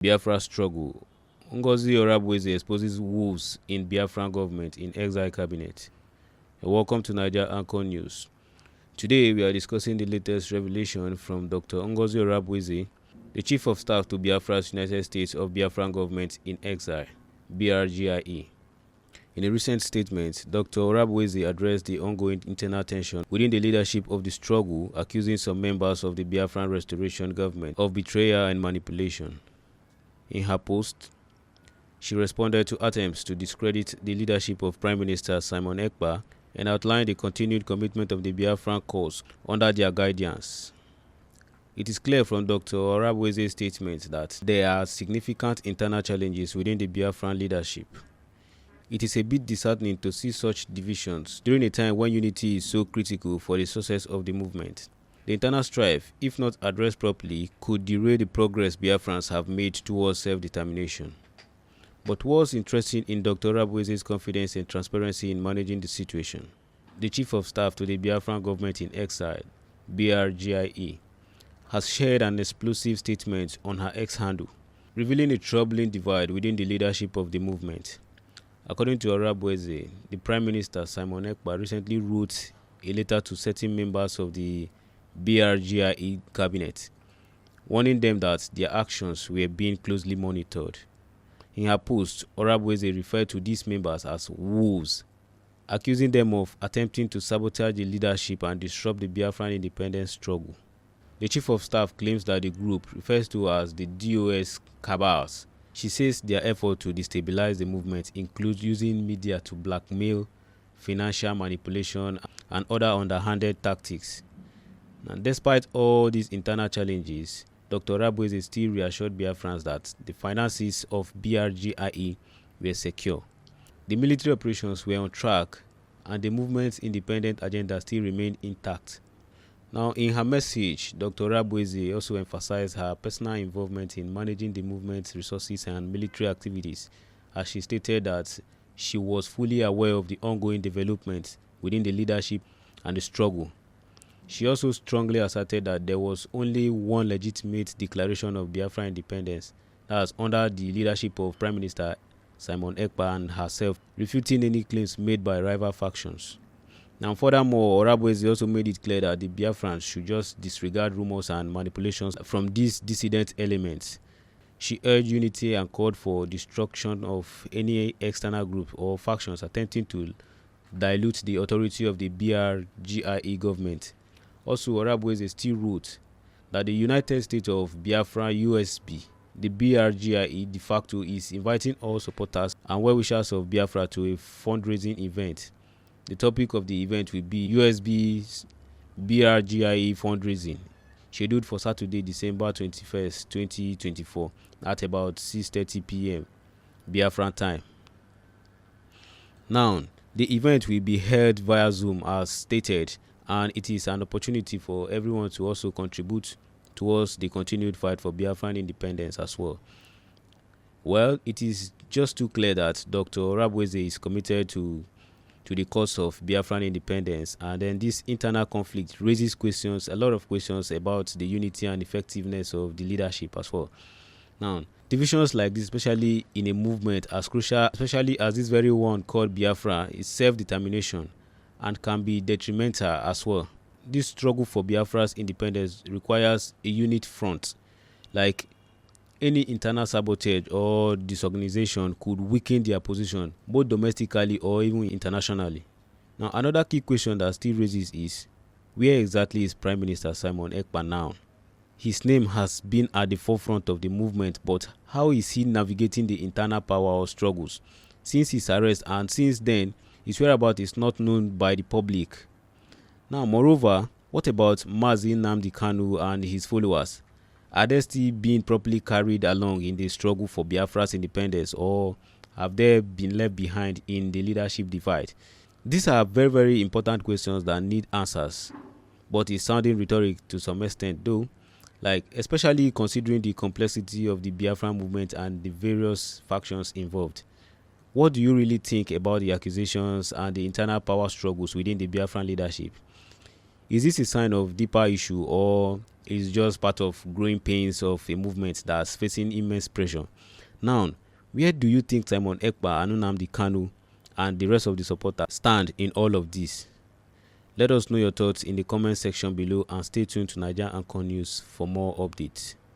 Biafra struggle. Ngozi Orabueze exposes wolves in Biafran Government-in-Exile cabinet. Welcome to Naija Anchor News. Today we are discussing the latest revelation from Dr. Ngozi Orabueze, the Chief of Staff to Biafra's United States of Biafran Government-in-Exile, BRGIE. In a recent statement, Dr. Orabueze addressed the ongoing internal tension within the leadership of the struggle, accusing some members of the Biafra Restoration Government of betrayal and manipulation. In her post, she responded to attempts to discredit the leadership of Prime Minister Simon Ekpa and outlined the continued commitment of the Biafran cause under their guidance. It is clear from Dr. Orabueze's statement that there are significant internal challenges within the Biafran leadership. It is a bit disheartening to see such divisions during a time when unity is so critical for the success of the movement. The internal strife, if not addressed properly, could derail the progress Biafrans have made towards self-determination. But what's interesting in Dr. Orabueze's confidence and transparency in managing the situation? The Chief of Staff to the Biafran Government-in-Exile, BRGIE, has shared an explosive statement on her X handle, revealing a troubling divide within the leadership of the movement. According to Orabueze, the Prime Minister Simon Ekpa recently wrote a letter to certain members of the BRGIE cabinet, warning them that their actions were being closely monitored. In her post, Orabueze referred to these members as wolves, accusing them of attempting to sabotage the leadership and disrupt the Biafran independence struggle. The Chief of Staff claims that the group, refers to as the DOS cabals, she says their effort to destabilize the movement includes using media to blackmail, financial manipulation, and other underhanded tactics. And despite all these internal challenges, Dr. Orabueze still reassured Biafrans that the finances of BRGIE were secure. The military operations were on track, and the movement's independent agenda still remained intact. Now, in her message, Dr. Orabueze also emphasized her personal involvement in managing the movement's resources and military activities, as she stated that she was fully aware of the ongoing developments within the leadership and the struggle. She also strongly asserted that there was only one legitimate declaration of Biafra independence, that was under the leadership of Prime Minister Simon Ekpa and herself, refuting any claims made by rival factions. Now, furthermore, Orabueze also made it clear that the Biafrans should just disregard rumors and manipulations from these dissident elements. She urged unity and called for destruction of any external group or factions attempting to dilute the authority of the BRGIE government. Also, Orabueze still wrote that the United States of Biafra USB, the BRGIE de facto, is inviting all supporters and well-wishers of Biafra to a fundraising event. The topic of the event will be USB BRGIE fundraising, scheduled for Saturday, December 21st, 2024 at about 6:30 p.m. Biafran time. Now, the event will be held via Zoom as stated, and it is an opportunity for everyone to also contribute towards the continued fight for Biafran independence as well. Well, it is just too clear that Dr. Orabueze is committed to the cause of Biafran independence, and then this internal conflict raises questions, a lot of questions about the unity and effectiveness of the leadership as well. Now, divisions like this, especially in a movement as crucial, especially as this very one called Biafra, is self-determination and can be detrimental as well. This struggle for Biafra's independence requires a unit front. Like any internal sabotage or disorganization could weaken their position, both domestically or even internationally. Now, another key question that still raises is, where exactly is Prime Minister Simon Ekpa now? His name has been at the forefront of the movement, but how is he navigating the internal power or struggles? Since his arrest and since then, his whereabouts is not known by the public. Now, moreover, what about Mazi Nnamdi Kanu and his followers? Are they still being properly carried along in the struggle for Biafra's independence, or have they been left behind in the leadership divide? These are very, very important questions that need answers, but it's sounding rhetoric to some extent though, like especially considering the complexity of the Biafran movement and the various factions involved. What do you really think about the accusations and the internal power struggles within the Biafran leadership? Is this a sign of deeper issue, or is just part of growing pains of a movement that's facing immense pressure? Now, where do you think Simon Ekpa, Nnamdi Kanu, and the rest of the supporters stand in all of this? Let us know your thoughts in the comment section below, and stay tuned to Naija Anchor News for more updates.